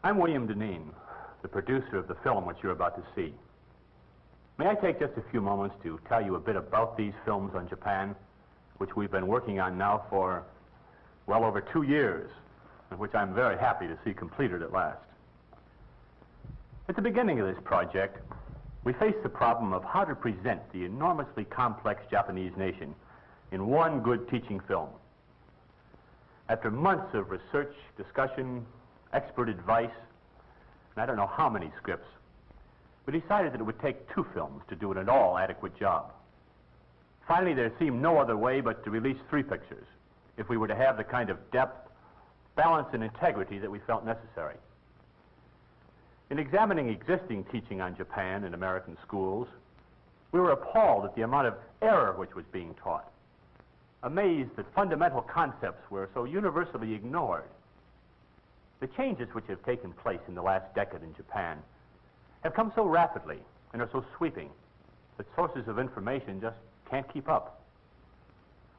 I'm William Deneen, the producer of the film which you're about to see. May I take just a few moments to tell you a bit about these films on Japan, which we've been working on now for well over 2 years, and which I'm very happy to see completed at last. At the beginning of this project, we faced the problem of how to present the enormously complex Japanese nation in one good teaching film. After months of research, discussion, expert advice, and I don't know how many scripts, we decided that it would take 2 films to do an at all adequate job. Finally, there seemed no other way but to release 3 pictures if we were to have the kind of depth, balance, and integrity that we felt necessary. In examining existing teaching on Japan in American schools, we were appalled at the amount of error which was being taught, amazed that fundamental concepts were so universally ignored. The changes which have taken place in the last decade in Japan have come so rapidly and are so sweeping that sources of information just can't keep up.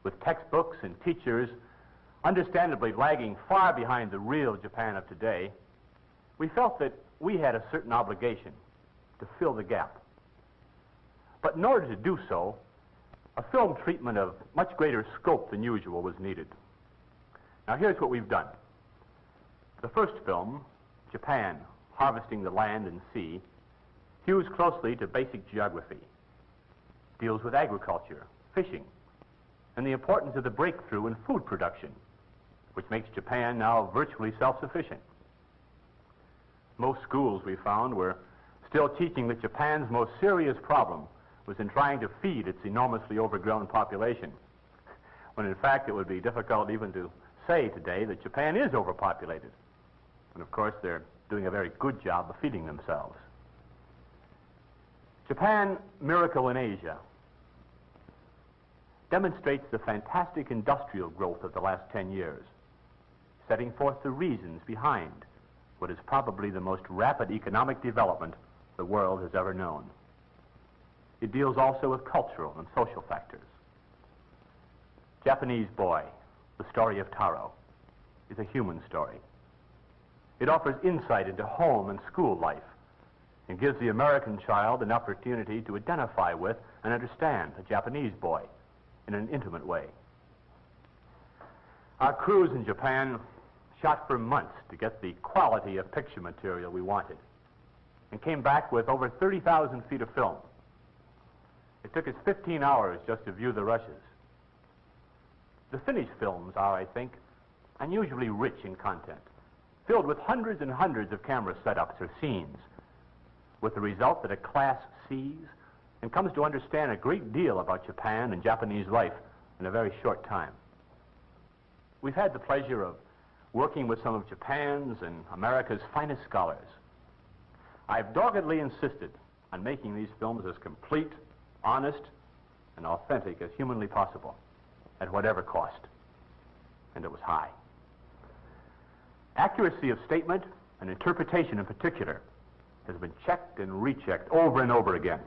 With textbooks and teachers understandably lagging far behind the real Japan of today, we felt that we had a certain obligation to fill the gap. But in order to do so, a film treatment of much greater scope than usual was needed. Now here's what we've done. The first film, Japan, Harvesting the Land and Sea, hews closely to basic geography, deals with agriculture, fishing, and the importance of the breakthrough in food production, which makes Japan now virtually self-sufficient. Most schools, we found, were still teaching that Japan's most serious problem was in trying to feed its enormously overgrown population, when in fact it would be difficult even to say today that Japan is overpopulated. And of course, they're doing a very good job of feeding themselves. Japan, Miracle in Asia, demonstrates the fantastic industrial growth of the last 10 years, setting forth the reasons behind what is probably the most rapid economic development the world has ever known. It deals also with cultural and social factors. Japanese Boy, the story of Taro, is a human story. It offers insight into home and school life and gives the American child an opportunity to identify with and understand a Japanese boy in an intimate way. Our crews in Japan shot for months to get the quality of picture material we wanted and came back with over 30,000 feet of film. It took us 15 hours just to view the rushes. The finished films are, I think, unusually rich in content, filled with hundreds and hundreds of camera setups or scenes, with the result that a class sees and comes to understand a great deal about Japan and Japanese life in a very short time. We've had the pleasure of working with some of Japan's and America's finest scholars. I've doggedly insisted on making these films as complete, honest, and authentic as humanly possible, at whatever cost. And it was high. Accuracy of statement and interpretation in particular has been checked and rechecked over and over again.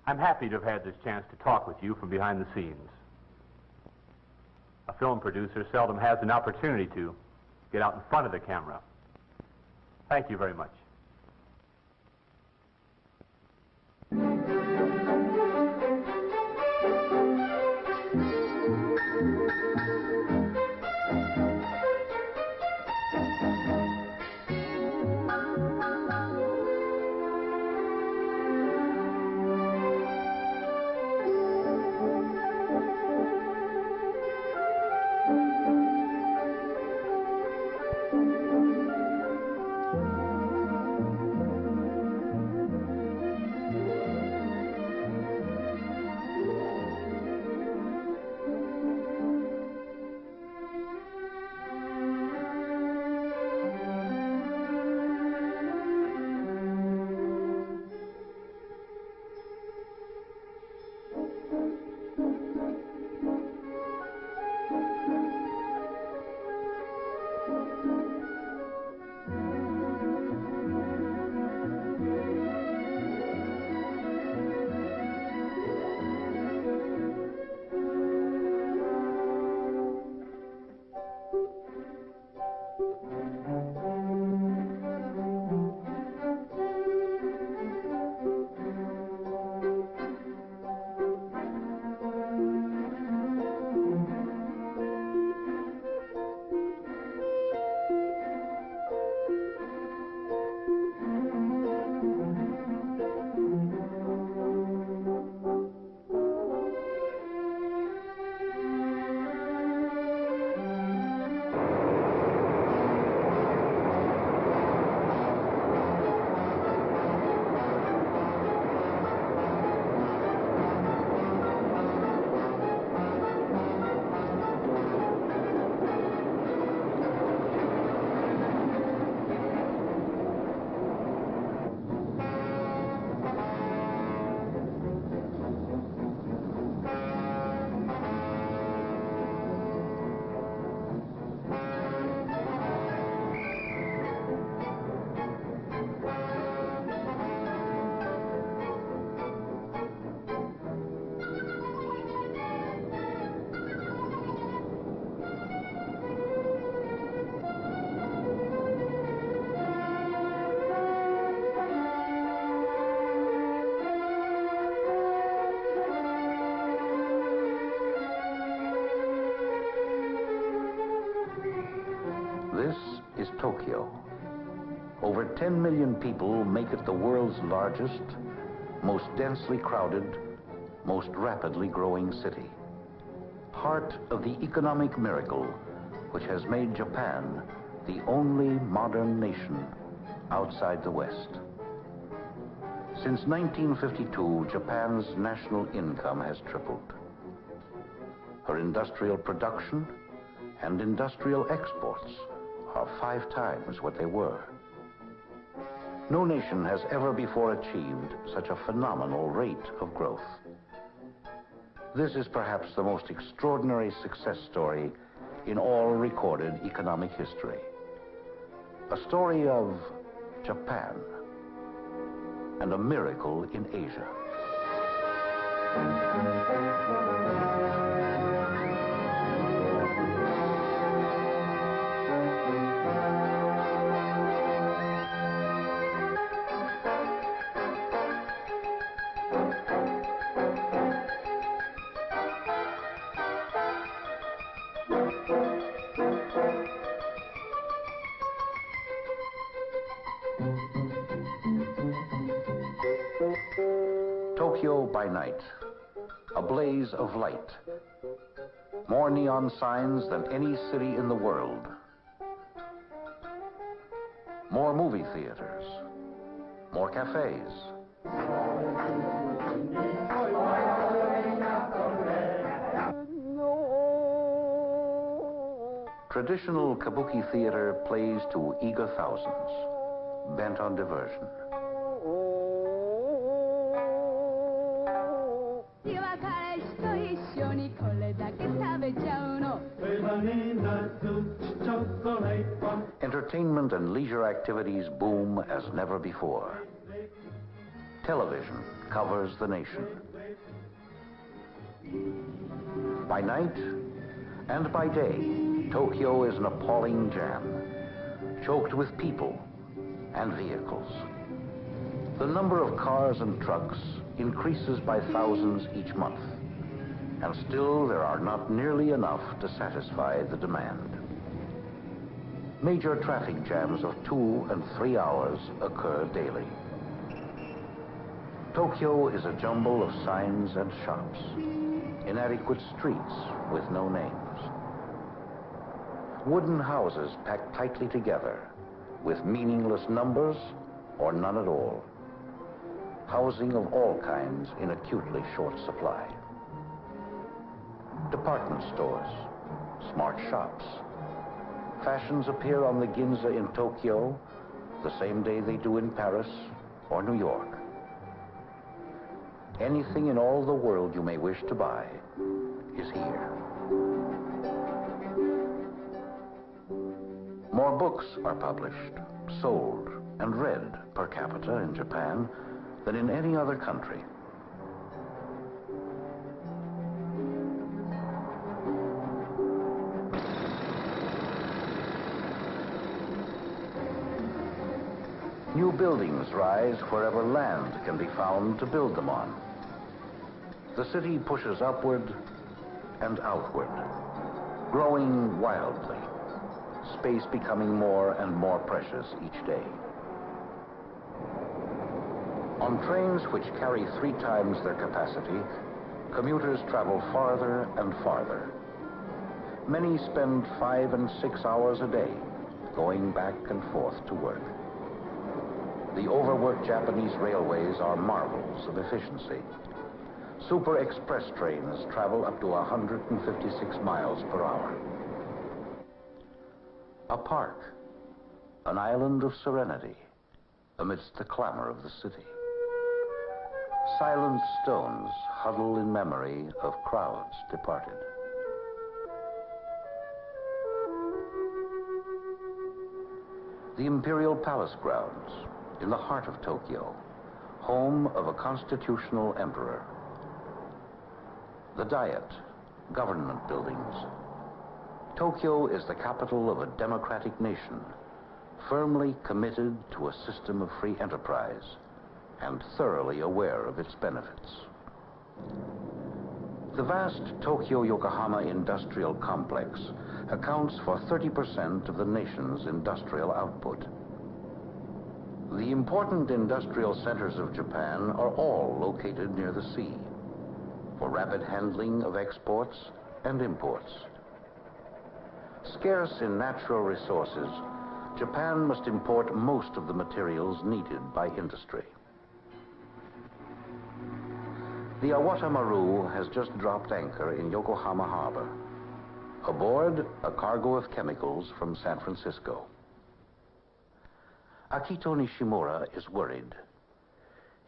I'm happy to have had this chance to talk with you from behind the scenes. A film producer seldom has an opportunity to get out in front of the camera. Thank you very much. This is Tokyo. Over 10 million people make it the world's largest, most densely crowded, most rapidly growing city. Heart of the economic miracle which has made Japan the only modern nation outside the West. Since 1952, Japan's national income has tripled. Her industrial production and industrial exports are 5 times what they were. No nation has ever before achieved such a phenomenal rate of growth. This is perhaps the most extraordinary success story in all recorded economic history. A story of Japan and a miracle in Asia. Tokyo by night, a blaze of light. More neon signs than any city in the world. More movie theaters. More cafes. Traditional kabuki theater plays to eager thousands, bent on diversion. Entertainment and leisure activities boom as never before. Television covers the nation. By night and by day, Tokyo is an appalling jam, choked with people and vehicles. The number of cars and trucks increases by thousands each month, and still there are not nearly enough to satisfy the demand. Major traffic jams of 2 and 3 hours occur daily. Tokyo is a jumble of signs and shops, inadequate streets with no names. Wooden houses packed tightly together with meaningless numbers or none at all. Housing of all kinds in acutely short supply. Department stores, smart shops. Fashions appear on the Ginza in Tokyo the same day they do in Paris or New York. Anything in all the world you may wish to buy is here. More books are published, sold, and read per capita in Japan than in any other country. New buildings rise wherever land can be found to build them on. The city pushes upward and outward, growing wildly, space becoming more and more precious each day. On trains which carry 3 times their capacity, commuters travel farther and farther. Many spend 5 and 6 hours a day going back and forth to work. The overworked Japanese railways are marvels of efficiency. Super express trains travel up to 156 miles per hour. A park, an island of serenity amidst the clamor of the city. Silent stones huddle in memory of crowds departed. The Imperial Palace grounds, in the heart of Tokyo, home of a constitutional emperor. The Diet, government buildings. Tokyo is the capital of a democratic nation, firmly committed to a system of free enterprise and thoroughly aware of its benefits. The vast Tokyo-Yokohama industrial complex accounts for 30% of the nation's industrial output. The important industrial centers of Japan are all located near the sea for rapid handling of exports and imports. Scarce in natural resources, Japan must import most of the materials needed by industry. The Awata Maru has just dropped anchor in Yokohama Harbor. Aboard, a cargo of chemicals from San Francisco. Akito Nishimura is worried.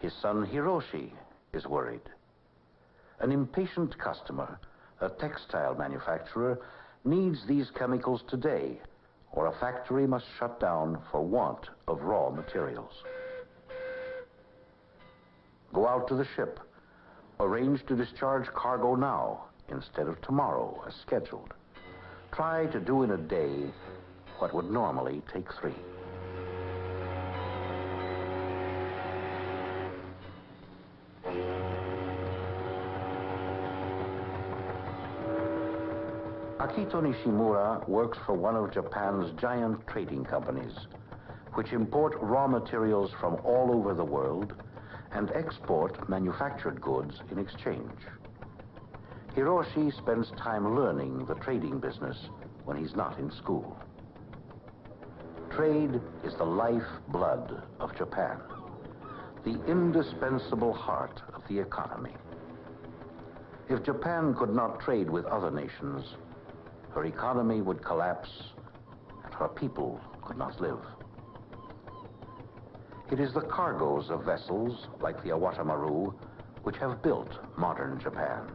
His son Hiroshi is worried. An impatient customer, a textile manufacturer, needs these chemicals today, or a factory must shut down for want of raw materials. Go out to the ship. Arrange to discharge cargo now instead of tomorrow as scheduled. Try to do in a day what would normally take 3. Akito Nishimura works for one of Japan's giant trading companies, which import raw materials from all over the world and export manufactured goods in exchange. Hiroshi spends time learning the trading business when he's not in school. Trade is the lifeblood of Japan, the indispensable heart of the economy. If Japan could not trade with other nations, her economy would collapse and her people could not live. It is the cargoes of vessels like the Awata Maru which have built modern Japan.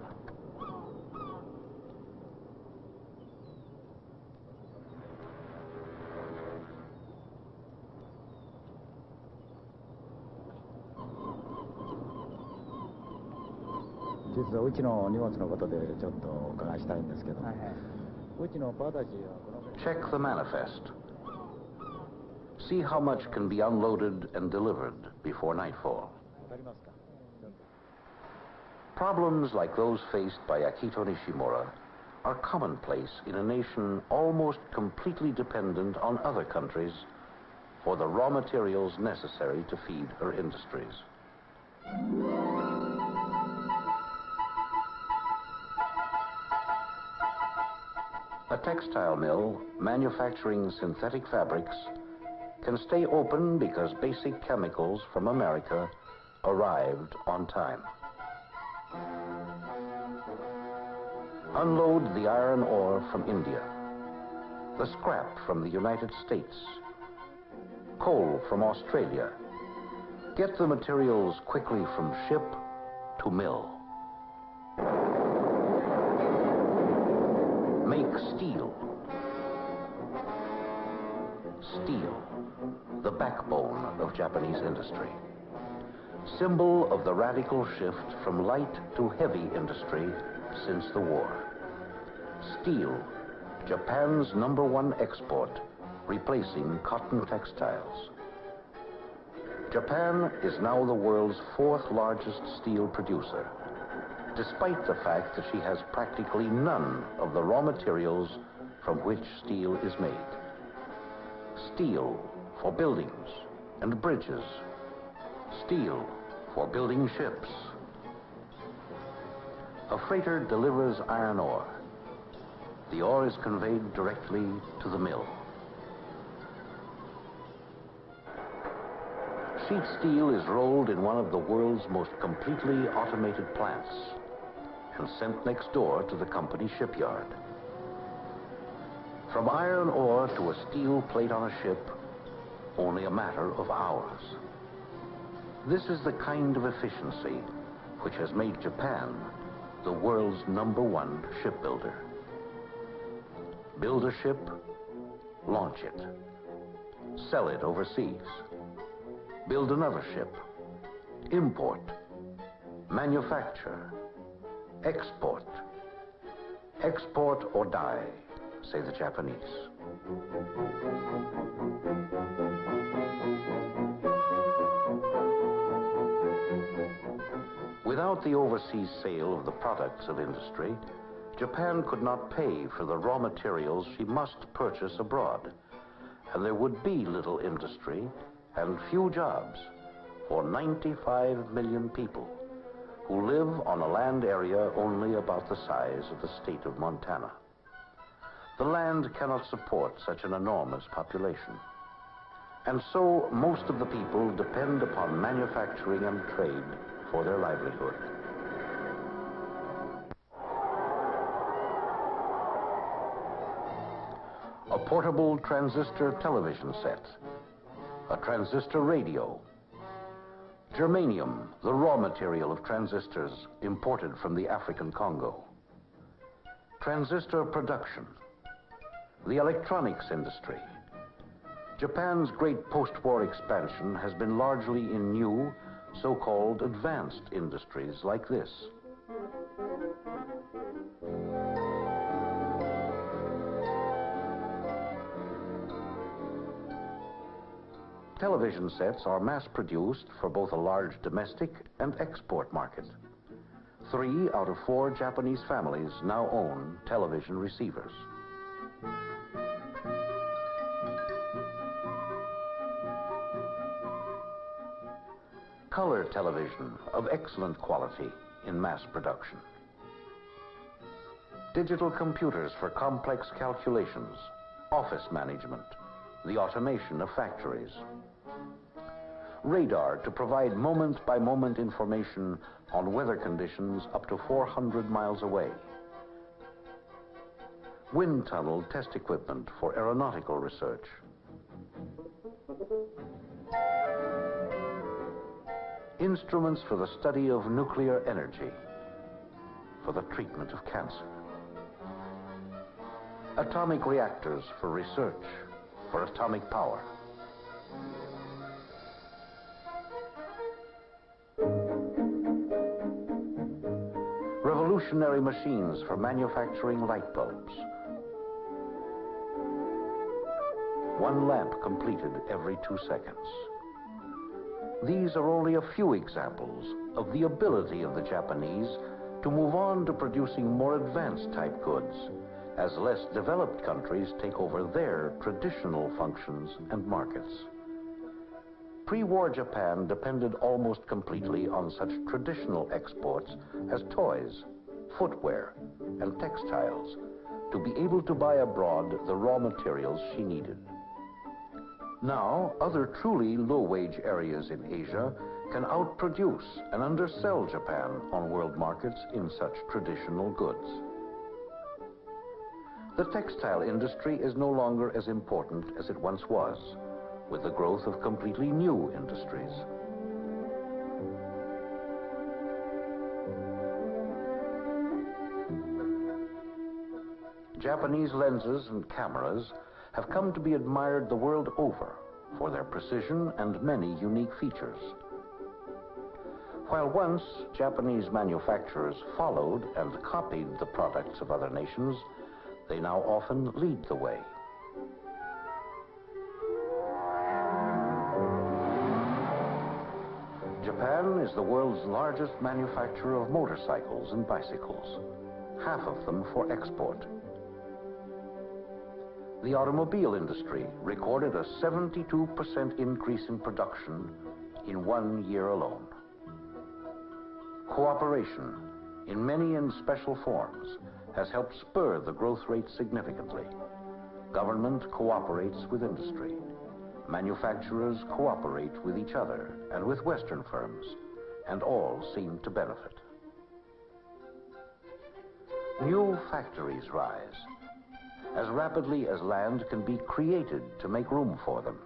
Check the manifest. See how much can be unloaded and delivered before nightfall. Problems like those faced by Akito Nishimura are commonplace in a nation almost completely dependent on other countries for the raw materials necessary to feed her industries. A textile mill manufacturing synthetic fabrics can stay open because basic chemicals from America arrived on time. Unload the iron ore from India, the scrap from the United States, coal from Australia. Get the materials quickly from ship to mill. Make steel. Steel, the backbone of Japanese industry. Symbol of the radical shift from light to heavy industry since the war. Steel, Japan's #1 export, replacing cotton textiles. Japan is now the world's 4th largest steel producer, despite the fact that she has practically none of the raw materials from which steel is made. Steel for buildings and bridges. Steel for building ships. A freighter delivers iron ore. The ore is conveyed directly to the mill. Sheet steel is rolled in one of the world's most completely automated plants and sent next door to the company shipyard. From iron ore to a steel plate on a ship, only a matter of hours. This is the kind of efficiency which has made Japan the world's #1 shipbuilder. Build a ship, launch it, sell it overseas. Build another ship, import, manufacture, export. Export or die, say the Japanese. Without the overseas sale of the products of industry, Japan could not pay for the raw materials she must purchase abroad, and there would be little industry and few jobs for 95 million people who live on a land area only about the size of the state of Montana. The land cannot support such an enormous population. And so most of the people depend upon manufacturing and trade for their livelihood. A portable transistor television set, a transistor radio, germanium, the raw material of transistors imported from the African Congo, transistor production, the electronics industry. Japan's great post-war expansion has been largely in new, so-called advanced industries like this. Television sets are mass-produced for both a large domestic and export market. 3 out of 4 Japanese families now own television receivers. Color television of excellent quality in mass production. Digital computers for complex calculations, office management, the automation of factories. Radar to provide moment-by-moment information on weather conditions up to 400 miles away. Wind tunnel test equipment for aeronautical research. Instruments for the study of nuclear energy, for the treatment of cancer. Atomic reactors for research, for atomic power. Revolutionary machines for manufacturing light bulbs. 1 lamp completed every 2 seconds. These are only a few examples of the ability of the Japanese to move on to producing more advanced type goods as less developed countries take over their traditional functions and markets. Pre-war Japan depended almost completely on such traditional exports as toys, footwear, and textiles to be able to buy abroad the raw materials she needed. Now, other truly low-wage areas in Asia can outproduce and undersell Japan on world markets in such traditional goods. The textile industry is no longer as important as it once was, with the growth of completely new industries. Japanese lenses and cameras have come to be admired the world over for their precision and many unique features. While once Japanese manufacturers followed and copied the products of other nations, they now often lead the way. Japan is the world's largest manufacturer of motorcycles and bicycles, half of them for export. The automobile industry recorded a 72% increase in production in 1 year alone. Cooperation, in many and special forms, has helped spur the growth rate significantly. Government cooperates with industry. Manufacturers cooperate with each other and with Western firms, and all seem to benefit. New factories rise as rapidly as land can be created to make room for them.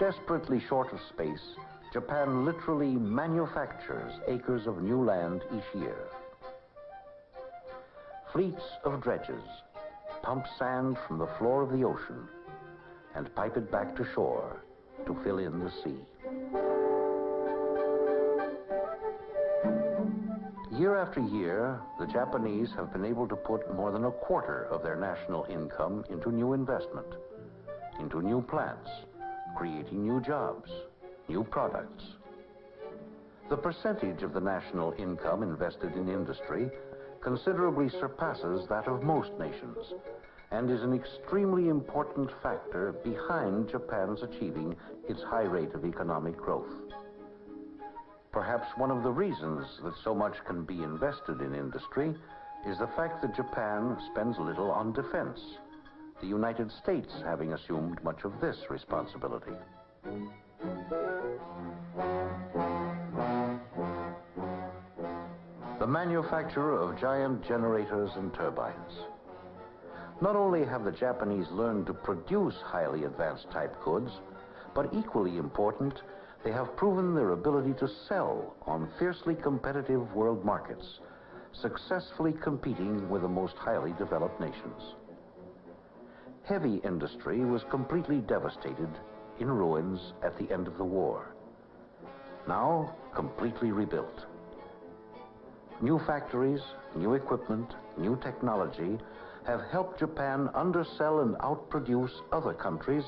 Desperately short of space, Japan literally manufactures acres of new land each year. Fleets of dredges pump sand from the floor of the ocean and pipe it back to shore to fill in the sea. Year after year, the Japanese have been able to put more than a quarter of their national income into new investment, into new plants, creating new jobs, new products. The percentage of the national income invested in industry considerably surpasses that of most nations and is an extremely important factor behind Japan's achieving its high rate of economic growth. Perhaps one of the reasons that so much can be invested in industry is the fact that Japan spends little on defense, the United States having assumed much of this responsibility. The manufacture of giant generators and turbines. Not only have the Japanese learned to produce highly advanced type goods, but equally important, they have proven their ability to sell on fiercely competitive world markets, successfully competing with the most highly developed nations. Heavy industry was completely devastated, in ruins at the end of the war. Now, completely rebuilt. New factories, new equipment, new technology have helped Japan undersell and outproduce other countries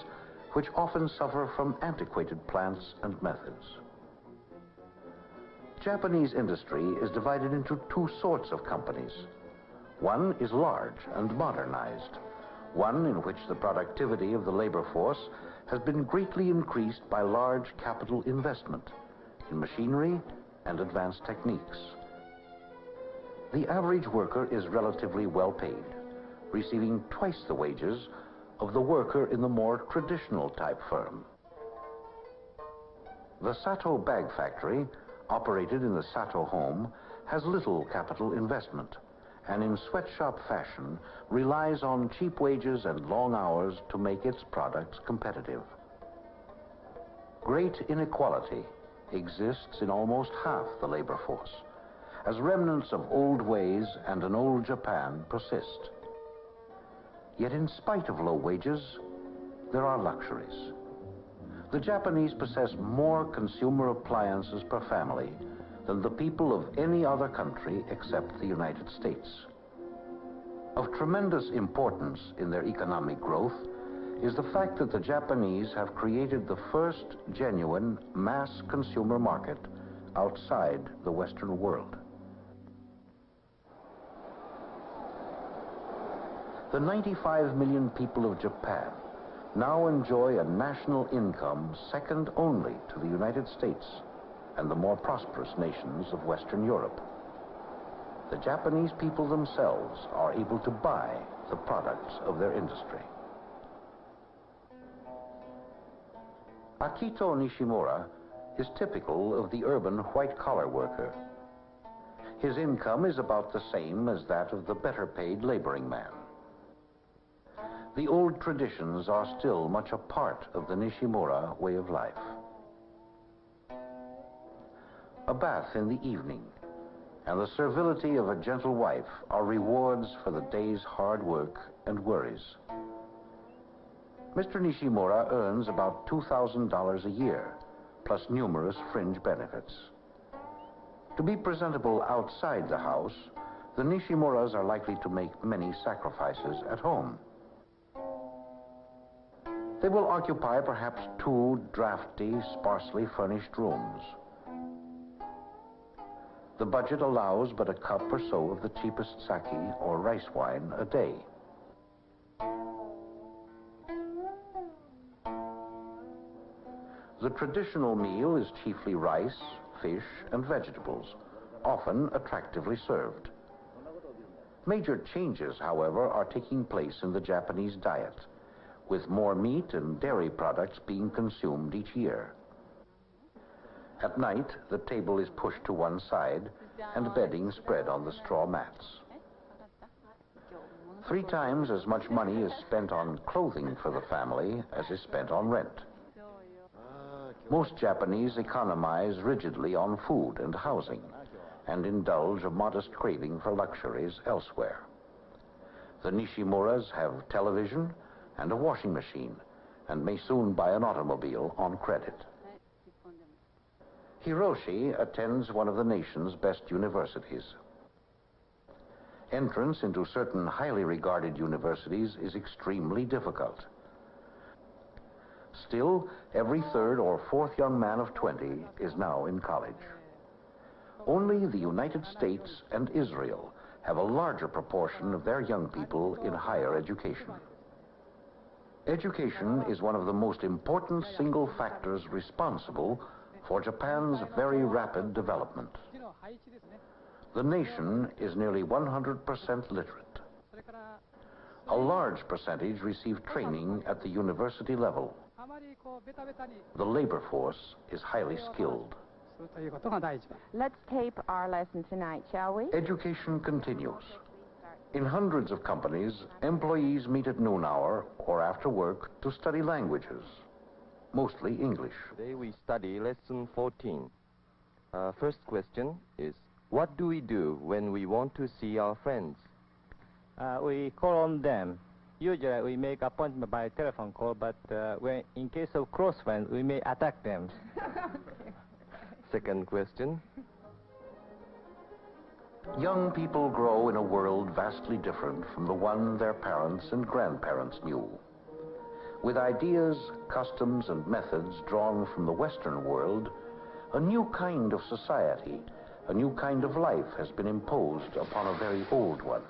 which often suffer from antiquated plants and methods. Japanese industry is divided into two sorts of companies. One is large and modernized, one in which the productivity of the labor force has been greatly increased by large capital investment in machinery and advanced techniques. The average worker is relatively well paid, receiving twice the wages of the worker in the more traditional type firm. The Sato bag factory, operated in the Sato home, has little capital investment and in sweatshop fashion relies on cheap wages and long hours to make its products competitive. Great inequality exists in almost half the labor force, as remnants of old ways and an old Japan persist. Yet in spite of low wages, there are luxuries. The Japanese possess more consumer appliances per family than the people of any other country except the United States. Of tremendous importance in their economic growth is the fact that the Japanese have created the first genuine mass consumer market outside the Western world. The 95 million people of Japan now enjoy a national income second only to the United States and the more prosperous nations of Western Europe. The Japanese people themselves are able to buy the products of their industry. Akito Nishimura is typical of the urban white-collar worker. His income is about the same as that of the better-paid laboring man. The old traditions are still much a part of the Nishimura way of life. A bath in the evening and the servility of a gentle wife are rewards for the day's hard work and worries. Mr. Nishimura earns about $2,000 a year, plus numerous fringe benefits. To be presentable outside the house, the Nishimuras are likely to make many sacrifices at home. They will occupy perhaps 2 drafty, sparsely furnished rooms. The budget allows but a cup or so of the cheapest sake or rice wine a day. The traditional meal is chiefly rice, fish, and vegetables, often attractively served. Major changes, however, are taking place in the Japanese diet, with more meat and dairy products being consumed each year. At night, the table is pushed to one side and bedding spread on the straw mats. 3 times as much money is spent on clothing for the family as is spent on rent. Most Japanese economize rigidly on food and housing and indulge a modest craving for luxuries elsewhere. The Nishimuras have television and a washing machine and may soon buy an automobile on credit. Hiroshi attends one of the nation's best universities. Entrance into certain highly regarded universities is extremely difficult. Still, every 3rd or 4th young man of 20 is now in college. Only the United States and Israel have a larger proportion of their young people in higher education. Education is one of the most important single factors responsible for Japan's very rapid development. The nation is nearly 100% literate. A large percentage receive training at the university level. The labor force is highly skilled. Let's tape our lesson tonight, shall we? Education continues. In hundreds of companies, employees meet at noon hour or after work to study languages, mostly English. Today we study lesson 14. First question is, what do we do when we want to see our friends? We call on them. Usually we make appointment by telephone call, but when in case of close friends, we may attack them. Second question. Young people grow in a world vastly different from the one their parents and grandparents knew. With ideas, customs, and methods drawn from the Western world, a new kind of society, a new kind of life has been imposed upon a very old one.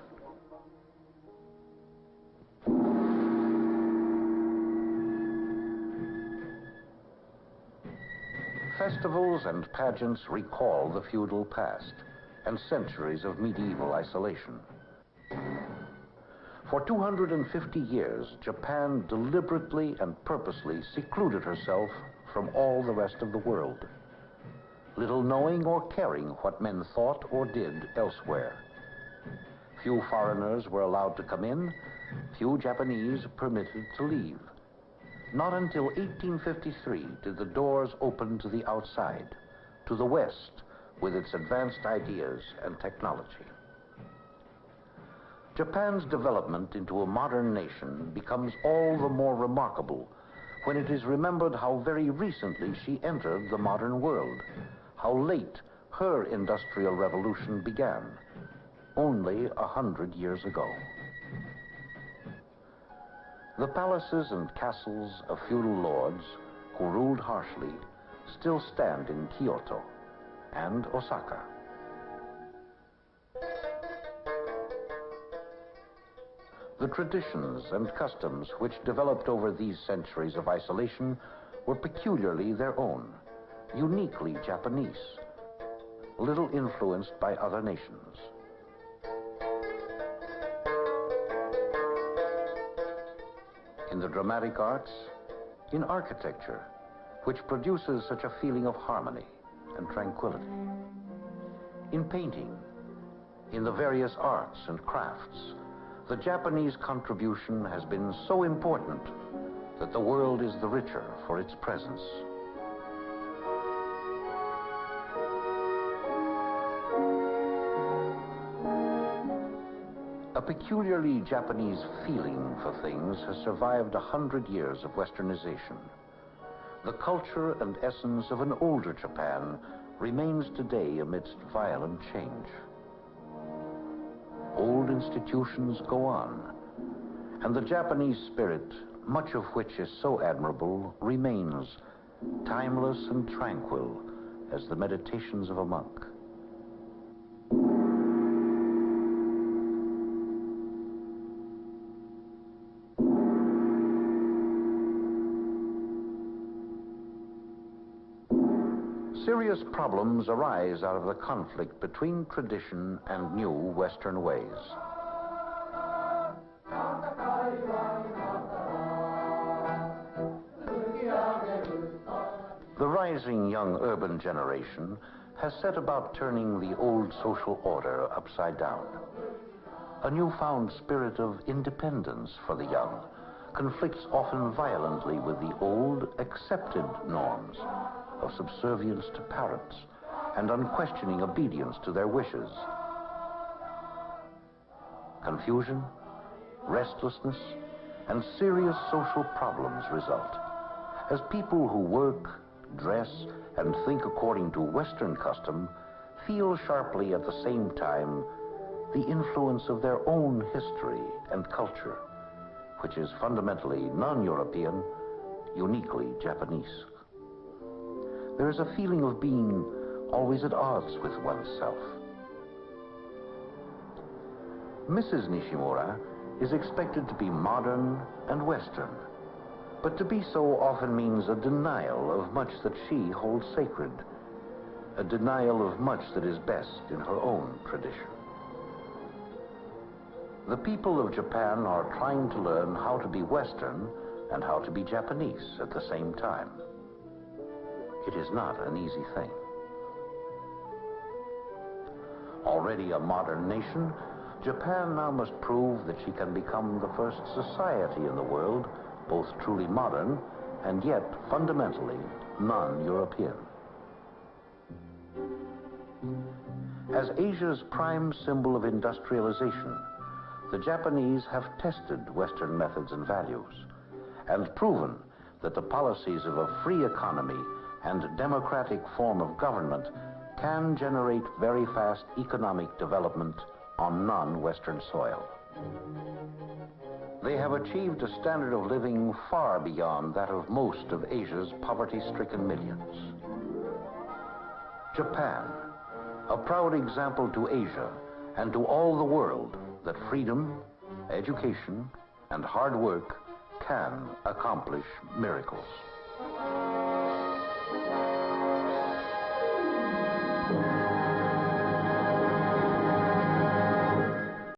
Festivals and pageants recall the feudal past and centuries of medieval isolation. For 250 years, Japan deliberately and purposely secluded herself from all the rest of the world, little knowing or caring what men thought or did elsewhere. Few foreigners were allowed to come in, few Japanese permitted to leave. Not until 1853 did the doors open to the outside, to the West, with its advanced ideas and technology. Japan's development into a modern nation becomes all the more remarkable when it is remembered how very recently she entered the modern world, how late her industrial revolution began, only 100 years ago. The palaces and castles of feudal lords who ruled harshly still stand in Kyoto and Osaka. The traditions and customs which developed over these centuries of isolation were peculiarly their own, uniquely Japanese, little influenced by other nations. In the dramatic arts, in architecture, which produces such a feeling of harmony and tranquility. In painting, in the various arts and crafts, the Japanese contribution has been so important that the world is the richer for its presence. A peculiarly Japanese feeling for things has survived 100 years of westernization. The culture and essence of an older Japan remains today amidst violent change. Old institutions go on, and the Japanese spirit, much of which is so admirable, remains timeless and tranquil as the meditations of a monk. Serious problems arise out of the conflict between tradition and new Western ways. The rising young urban generation has set about turning the old social order upside down. A newfound spirit of independence for the young conflicts often violently with the old, accepted norms of subservience to parents and unquestioning obedience to their wishes. Confusion, restlessness, and serious social problems result as people who work, dress, and think according to Western custom feel sharply at the same time the influence of their own history and culture, which is fundamentally non-European, uniquely Japanese. There is a feeling of being always at odds with oneself. Mrs. Nishimura is expected to be modern and Western, but to be so often means a denial of much that she holds sacred, a denial of much that is best in her own tradition. The people of Japan are trying to learn how to be Western and how to be Japanese at the same time. It is not an easy thing. Already a modern nation, Japan now must prove that she can become the first society in the world, both truly modern and yet fundamentally non-European. As Asia's prime symbol of industrialization, the Japanese have tested Western methods and values and proven that the policies of a free economy and democratic form of government can generate very fast economic development on non-Western soil. They have achieved a standard of living far beyond that of most of Asia's poverty-stricken millions. Japan, a proud example to Asia and to all the world that freedom, education, and hard work can accomplish miracles.